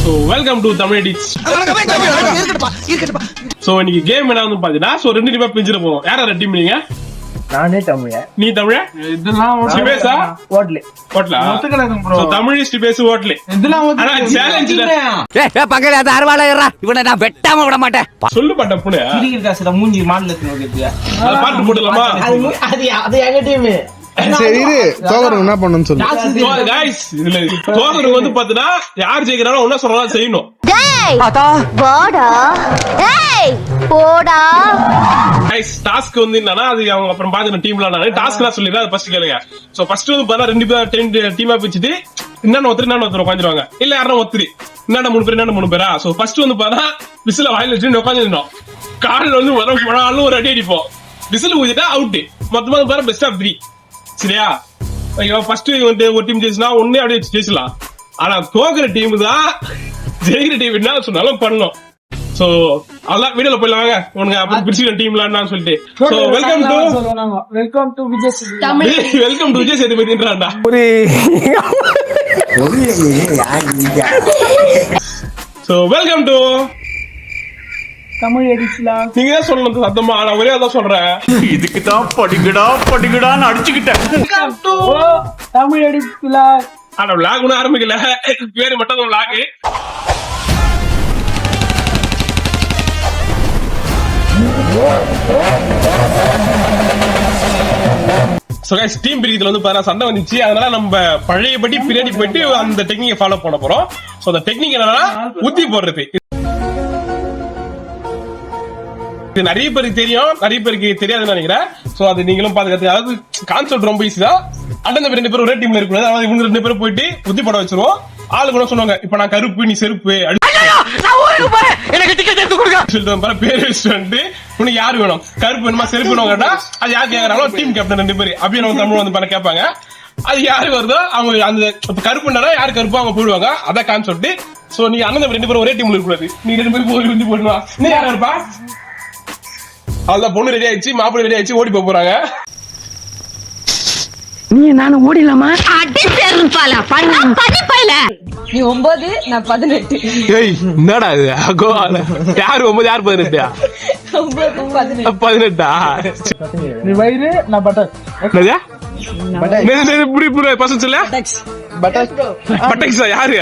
So welcome to Tamil Edits. So இன்னைக்கு game என்ன வந்து பாத்தீங்கன்னா சோ ரெண்டு டீமா பிரிஞ்சிர போறோம். யார டீம் நீங்க? நானே தமிழ். நீ தமிழ்? இதெல்லாம் ஸ்டிபேஸா? ஓட்லே. ஓட்லா. ஒத்துக்கலங்க ப்ரோ. சோ தமிழ் ஸ்டிபேஸ் ஓட்லே. இதெல்லாம் ஆனா சேலஞ்ச் இல்ல. ஏய் பக்கத்துல அது அருவாளா ஏறா. இவனை நான் வெட்டாம விட மாட்டேன். சொல்லு பட்டப்புனே. கிரிக்கெட் காசுல மூஞ்சி மாடலத்துல ஓகேயா. அத பாட்டு போடலாமா? அது எங்க டீம். சரி இரு தோகருக்கு என்ன பண்ணனும்னு சொல்லு. So guys இதுல தோகருக்கு வந்து பாத்தீனா யார் ஜெயிக்கறானோ ஒண்ணா சொல்றதா செய்யணும். டேய் ஆதா போடா டேய் போடா guys டாஸ்க் வந்து என்னன்னா அது அவங்க அப்புறம் பாத்துன டீம்ல நான் டாஸ்க்லாம் சொல்லிடுறேன் அது ஃபர்ஸ்ட் கேளுங்க. சோ ஃபர்ஸ்ட் வந்து பாத்தா ரெண்டு பேர் டீமா பிரிச்சிட்டு இன்னொரு ஒருத்தர் உட்கார்ந்துருவாங்க. இல்ல யாரோ ஒருத்தர் இன்னொரு மூணு பேரா. சோ ஃபர்ஸ்ட் வந்து பாத்தா விசில வாயில வச்சு உட்கார்ந்துறோம். கால்ல வந்து வராலும் ஒரு அடி அடிப்போம். விசில் ஊதிட்டா அவுட். மொத்தமா பாரு பெஸ்ட் ஆஃப் 3. சரியா? ஃபர்ஸ்ட் வந்து ஒரு டீம் ஜெயிச்சுனா ஒண்ணே அப்படியே ஜெயிச்சலாம். ஆனா தோக்குற டீம் தான் ஜெயிக்கிற டீம் என்ன சொன்னாலும் பண்ணணும். சோ அதான் வீடியோல போயிடலாம் வாங்க. உனக்கு அப்புறம் பிரிச்சுக்கிற டீம்லாம் சொல்லிட்டு. சோ வெல்கம் டு விஜய் சேதுபதின்றான்டா. சோ வெல்கம் டு தமிழ் எடிட்ஸ்ல நீங்க தான் சொல்லணும் சத்தமா. நான் ஒரே அதான் சொல்றேன். இதுக்கு தான் படிக்கடான்னு அடிச்சுக்கிட்டேன். தமிழ் எடிட்ஸ்ல ஆனா விளாக் ஒன்னும் ஆரம்பிக்கல. பேரு மட்டும் விளாக். சோ गाइस டீம் பிரிக்கிறதுல வந்து பாத்தா சண்டை வந்துச்சு. அதனால நம்ம பழையபடி பின்னாடி போயிட்டு அந்த டெக்னிக்கை ஃபாலோ பண்ண போறோம். சோ அந்த டெக்னிக் என்னன்னா ஊத்தி போடுறது. இது நிறைய பேருக்கு தெரியும், நிறைய பேருக்கு தெரியாதுன்னு நினைக்கிறேன். சோ அது நீங்களும் பாத்துக்கிறது. அதாவது கான்செப்ட் ரொம்ப ஈஸி தான். அண்ணன் ரெண்டு பேரும் ஒரே டீம்ல இருக்கணும். அதாவது இவங்க ரெண்டு பேரும் போயிட்டு ஊத்தி போட வச்சிருவோம். ஆளு கூட சொன்னாங்க இப்ப நான் கருப்பு நீ செருப்பு பேர் வச்சுட்டு உனக்கு யாரு வேணும் கருப்பு வேணுமா செருப்பு வேணும்னா அது யாரு கேக்குறாங்களோ டீம் கேப்டன் ரெண்டு பேரு அப்படி நம்ம தமிழ் வந்து பண்ண கேட்பாங்க. அது யாரு வருதோ அவங்க அந்த கருப்புன்னா யாரு கருப்போ அவங்க போடுவாங்க. அதான் கான்செப்ட். சோ நீ அண்ணன் ரெண்டு பேரும் ஒரே டீம்ல இருக்கக்கூடாது. நீ ரெண்டு பேரும் போய் ஊத்தி போடுவா. நீ யாரா இருப்பா? அதான் பொண்ணு ரெடி ஆயிடுச்சு, மாப்பிள்ளை ரெடி ஆயிடுச்சு, ஓடி போறாங்க. நீ நானும் ஓடிடலாமா? அடி செருப்பால பண்ணி பைல நீ 9 நான் 18. ஏய் என்னடா இது யாரு 9 யார் 18? 18 நீ வயிறு நான் பட்டர். புரிய பசங்க சொல்ல பட்டக்ஸா யாரு?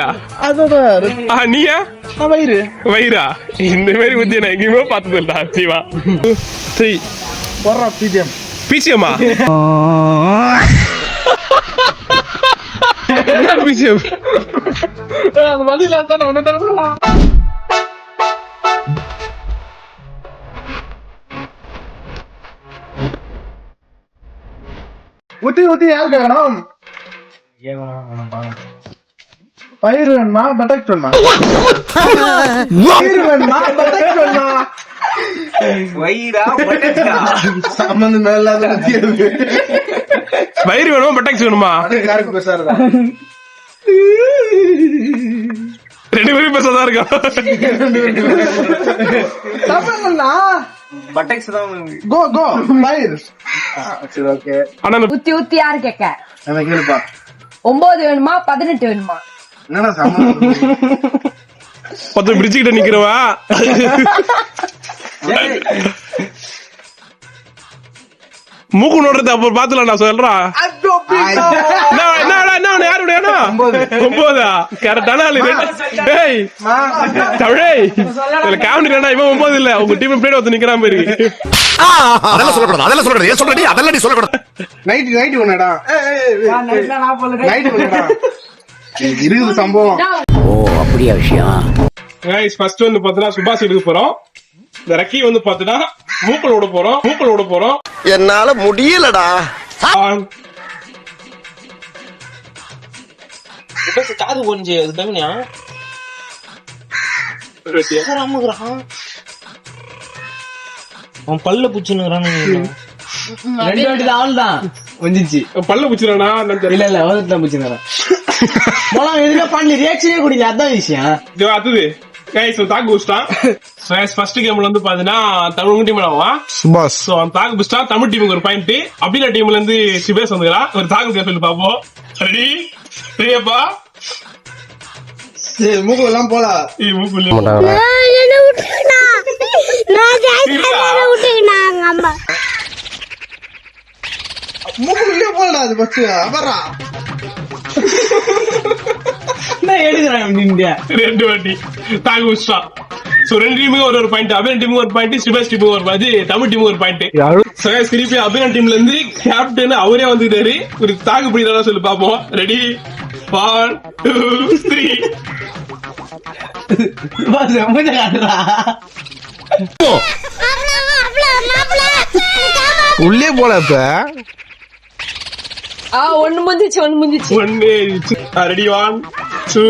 நீயா வயிறு வயிறா? இந்த மாதிரி புத்தி நான் எங்கேயுமே பார்த்தது இல்லடா. சிவா போடுறா பிஜிஎம் பிசிஎம்மா பிசிஎம் அது மதியில தானே ஒன்னு தரலாம். ஊத்தி யார் கேட்கணும்? பயிர் வேணுமா பட்டக்ஸ் வேணுமா? பயிர் வேணுமா பட்டக்ஸ் வேணுமா? சம்பந்தம் மேல வயிறு வேணுமா பட்டக்ஸ் வேணுமா? யாருக்கு பேசாருதா? ரெண்டு பேரும் பேசாதான் இருக்கா? பட்டக்ஸ் தான். கோ கோ பயிர். சரி ஓகே. ஆனா ஊத்தி யாரு கேட்க? நான் கேளுப்பா. 9 வேணுமா 18 வேணுமா? என்னடா சம்பந்தம்? 10 பிரிட்ஜ் கிட்ட நிக்கிறவா? மூக்கு நோடுறது அப்புறம் பாத்துலாம் நான் சொல்றேன். யாருடைய 9 கரெக்டான ஆளு. தமிழே காமெடி இவன் 9 இல்ல உங்க டீம் பிளேட் வந்து நிக்கிறான் பாரு. அதெல்லாம் சொல்லக்கூடாது. ஏன் சொல்றடி? அதெல்லாம் நீ சொல்லக்கூடாது. நைட் ஒண்ணடா. நைட் ஒண்ணடா. இருக்குது சம்பவம். ஓ அப்படியா விஷயம். गाइस ஃபர்ஸ்ட் வந்து பாத்தீங்கன்னா சுபாஷ் எடுக்க போறோம். இந்த ரக்கி வந்து பாத்தீங்கன்னா மூக்கல் ஓட போறோம். என்னால முடியலடா. காது கொஞ்சம் அது தங்கனியா அவன் பல்ல புச்சுன்னு ரெண்டு வாட்டி தான் ஆள் தான் வந்துச்சு. பல்ல புச்சுறானா? இல்ல வந்துட்டு புச்சுனா எதுவுமே பண்ணி ரியாக்ஷனே குடிக்கல. அதான் விஷயம். அது கைஸ் தாக்கு புடிச்சிட்டான். ஃபர்ஸ்ட் கேம்ல வந்து பாத்தீங்கன்னா தமிழ் டீம் சுபாஷ். சோ அந்த தாக்கு புடிச்சிட்டா தமிழ் டீமுக்கு ஒரு பாயிண்ட். அபிலா டீம்ல இருந்து சிபேஸ் வந்துக்கிறான். ஒரு தாக்கு சொல்லி பாப்போம். ரெடி? ரெடியாப்பா? சரி, மூக்கு எல்லாம் போல ஏய் மூக்குள்ள மூக்குள்ளே போலடா அது பஸ் அபரா என்ன எடுக்கிறான் இந்தியா ரெண்டு வாட்டி தாக்கு வச்சுட்டான். சோ ரெண்டு டீமுக்கு ஒரு பாயிண்ட், அபிநன் டீமுக்கு ஒரு பாயிண்ட், சிவாஸ் டீமுக்கு ஒரு பாயிண்ட், தமிழ் டீமுக்கு ஒரு பாயிண்ட். சகாஷ் திருப்பி அபிநன் டீம்ல இருந்து கேப்டன் அவரே வந்துட்டாரு. ஒரு தாக்கு பிடிக்கிறதா சொல்லி பாப்போம். ரெடி 1 2 3. மூஞ்ச காட்டுறா உள்ளே போல இப்ப ஒண்ணு முடிஞ்சிச்சு ஒண்ணு முடிஞ்சிச்சு. ஒன்னு ரெடி 1 2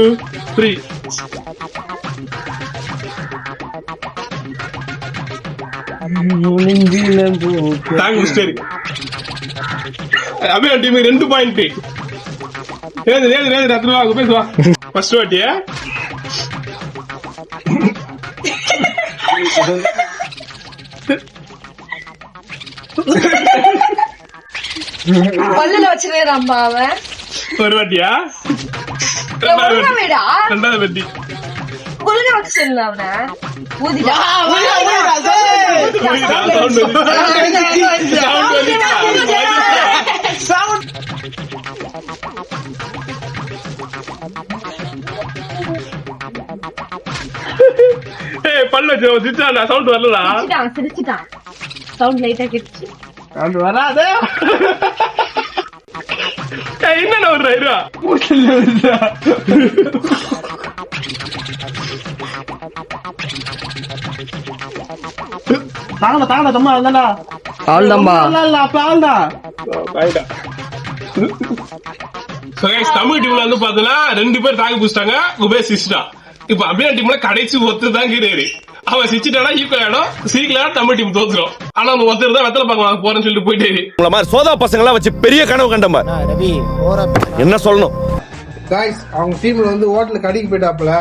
3. தாக்கு முடிச்சிட்டாரு. அபிநன் டீமுக்கு 2 பாயிண்ட். ஏது ஏது ஏது ரத்னா பேசுவா. ஃபர்ஸ்ட் வாட்டியா பல்லுல வச்சிருக்கான்பா அவன். ஒரு வாட்டியா ஒழுங்கா விடா. ரெண்டாவது வாட்டி ஒழுங்கா வச்சு சொல்லு அவனை. ஊதிடா. பல்ல வச்சு சவுண்ட் வரலடா. சிரிச்சிட்டான் சிரிச்சிட்டான். சவுண்ட் லைட்டா கேட்டுச்சு. அது வராது என்னடா ஒரு ரூபா தாங்கடா தம்மா இருந்தாடா அவ்வளவுதான்பா. இல்ல அப்ப ஆள்தான் தமிழ் டீம்ல வந்து பாத்தீங்கன்னா 2 பேர் தாக்கு பிடிச்சிட்டாங்க. குபேர் சிரிச்சிட்டா. இப்ப அபிநன் டீம்ல கடைசி ஒருத்தர் தான் கிடையாது. அவன் சிரிச்சிட்டானா ஈக்குவல் ஆயிடும், சிரிக்கலா தமிழ் டீம் தோத்துரும். ஆனா அவங்க ஒருத்தர் தான் வெத்தலை பார்க்கலாம் போறேன்னு சொல்லிட்டு போயிட்டாரு. உங்கள மாதிரி சோதா பசங்க எல்லாம் வச்சு பெரிய கனவு கண்டம்ப என்ன சொல்லணும். காய்ஸ் அவங்க டீம்ல வந்து ஹோட்டல் கடிக்கு போயிட்டாப்ல,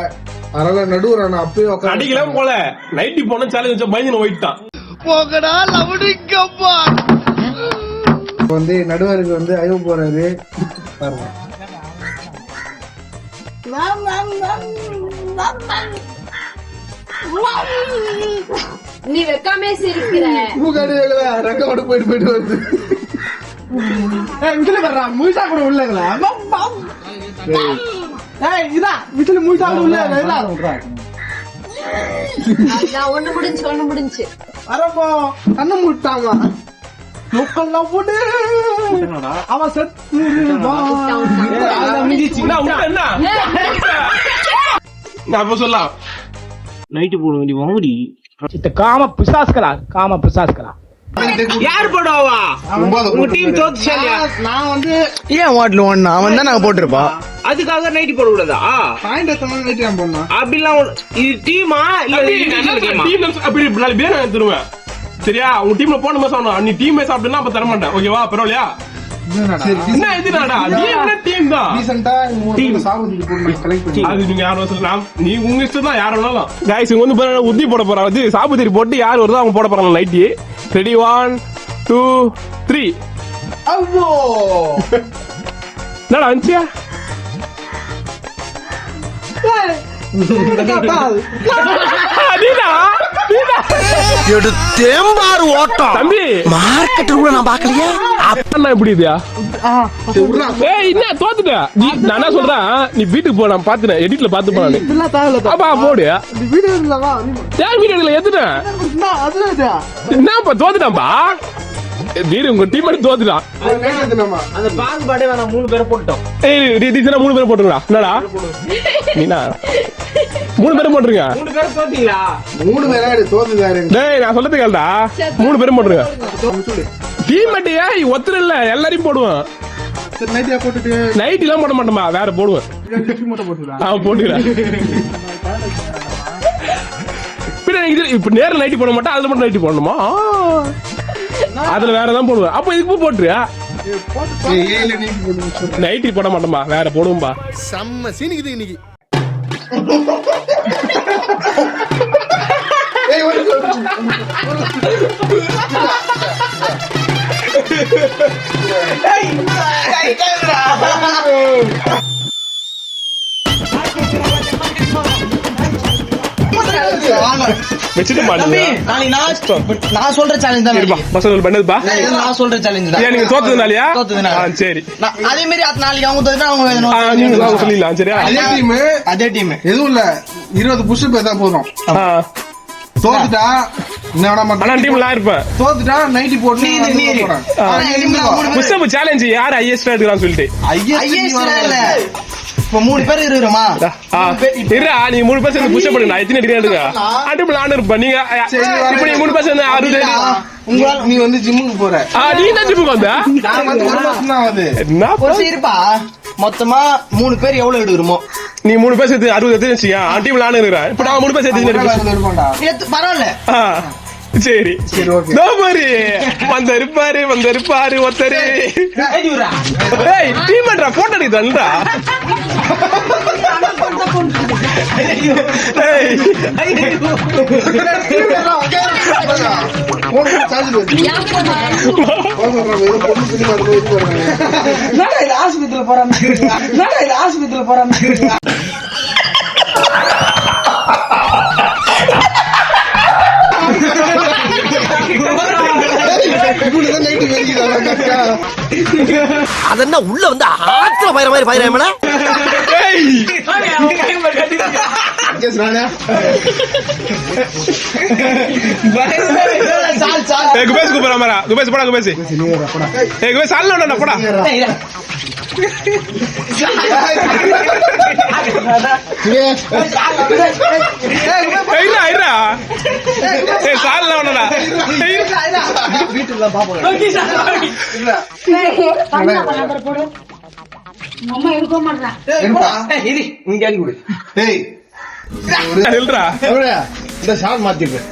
அதனால நடுவர் அண்ணா அப்பயே உட்காந்து அடிக்கலாம் போல நைட்டி போன சேலஞ்ச் வச்ச பயந்து போயிட்டான். வந்து நடுவருக்கு வந்து ஐயோ போறாரு பாருங்க. நீ வெக்காமே சிரிக்கிற. மூக்காடி ரெக்கோட போயிட்டு போயிட்டு வருது. விசில வர்றா முழுசா கூட உள்ளங்களா இதான் விசில முழுசா கூட உள்ள நான் ஒண்ணு முடிஞ்சு வரப்போ கண்ணு முட்டாமா மூக்கெல்லாம் போட்டு அவன் செத்து நான் அப்ப சொல்லலாம் நைட்டு போட வேண்டிய வாங்கடி காம பிசாஸ்களா யார் போடுவா உங்க டீம் தோத்துச்சா? நான் வந்து ஏன் வாட்ல ஒண்ணு அவன் தான் நாங்க போட்டிருப்போம். அதுக்காக நைட்டி போட கூடாதா? பாயிண்ட் எத்தனை நைட்டு நான் போடணும் அப்படிலாம் இது டீமா இல்ல அப்படி 4 பேர் நான் தருவேன். சரியா உங்க டீம்ல போன மாதிரி சாப்பிடணும். நீ டீம் சாப்பிட்டுனா அப்ப தர மாட்டேன். ஓகேவா? பரவாயில்லையா? என்ன இதுடா டீம் தான் ரீசெண்டா மூணு சாகுதிக்கு போட்டு கலெக்ட் பண்ணி அது நீங்க யாரும் சொல்லலாம். நீ உங்க இஷ்டம் தான் யார் வேணாலும். गाइस இங்க வந்து பாருங்க உத்தி போட போறாங்க. அது சாபுதிரி போட்டு யார் வருதோ அவங்க போட போறாங்க நைட்டி. ரெடி 1 2 3. அவ்வோ என்னடா அஞ்சியா தேம்பாறு ஓட்டம் தம்பி மார்க்கெட் கூட நான் பாக்கலையே. அப்பா எப்படி இதுயா? ஏய் என்ன தோத்துட்ட நீ? நான் என்ன சொல்றேன், நீ வீட்டுக்கு போ, நான் பாத்துறேன், எடிட்ல பாத்து போறானே. இதெல்லாம் தேவையில்ல அப்பா போடு. வீடியோ இல்லவா யார் வீடியோல எதுனா அதுல என்னப்பா தோத்துட்டான்பா. வீடு உங்க டீம் மட்டும் தோத்துட்டான். அந்த பாகுபாடே வேணாம் 3 பேரை போட்டோம். ஏய் ரீதினா 3 பேர் போட்டுருடா. என்னடா நீனா 3 பேர் போட்டுருங்க. 3 பேரை தோத்தீங்களா? 3 பேரா தோத்துதாரு. டேய் நான் சொல்றது கேளுடா. 3 பேரும் போட்டுருங்க. டீம் மட்டும் ஏய் ஒருத்தர் இல்ல எல்லாரையும் போடுவான். சரி நைட்டியா போட்டுட்டு நைட் எல்லாம் போட மாட்டோமா, வேற போடுவேன். மட்டும் போட்டுடா. போட்டுக்கிறேன். இப்ப நேரம் நைட்டி போட மாட்டேன், அதுல மட்டும் நைட்டி போடணுமா? அதுல வேறதான் போடுவேன். அப்ப இதுக்கு போட்டுருயா? நைட்டி போட மாட்டோம்பா, வேற போடுவோம்பா. செம்ம சீனிக்குது இன்னைக்கு. ஏய் வச்சுட்டு தம்பி மாட்டீங்க நாளைக்கு நான் சொல்ற சேலஞ்ச் தான் இருப்பா பசங்க பண்ணதுப்பா நான் சொல்ற சேலஞ்ச் தான் ஏன் நீங்க தோத்ததுனாலயா தோத்ததுனால. சரி அதே மாதிரி நாளைக்கு அவங்க தோத்துனா அவங்க நீங்க தான் சொல்லிடலாம் சரியா அதே டீம் எதுவும் இல்ல 20 புஷ் தான் போதும். தோத்துட்டா என்ன வேணா ஆனா டீம் நான் இருப்பேன் தோத்துட்டா நைட்டி போட்டு புஷ்அப் சேலஞ்ச் யார் ஹையஸ்டா எடுக்கறான்னு சொல்லிட்டு இல்ல இப்ப 3 பேர் இருக்கிறோமா இருடா நீ 3 பேர் சேர்ந்து புஷ்அப் பண்ணுங்க எத்தனை டிகிரி எடுங்க டீம் நான் இருப்பேன் நீங்க இப்ப நீங்க 3 பேர் சேர்ந்து 60 நீ வந்து ஜிம்முக்கு போற நீ தான் ஜிம்முக்கு வந்த நான் வந்து 1 மாசம் தான் ஆகுது. என்ன இருப்பா மொத்தமா 3 பேர் எவ்வளவு எடுக்கிறோமோ நீ 3 பேர் சேர்த்து 60 எடுத்து வச்சியா டீம் நான் இருக்கிறேன் இப்ப நான் 3 பேர் சேர்த்து இருப்போம்டா. பரவாயில்ல சரி சரி ஓகே இதோ பாரு வந்திருப்பாரு ஒருத்தரு ஏய் டீம் பண்றா போட்டோ எடுக்குதான்டா ஏய் ஆஸ்பத்திரியில போறாங்க அதென்ன உள்ள வந்து ஆத்துல பயிர மாதிரி பயிராமனா குபேஸ் கூப்பிடுற மாதிரி குபேஸ் போடா குபேஸ் குபேஸ் சால்னா போடா சால்னா வீட்டுல பாப்போம் இந்த ஷாட் மாத்திடுறேன்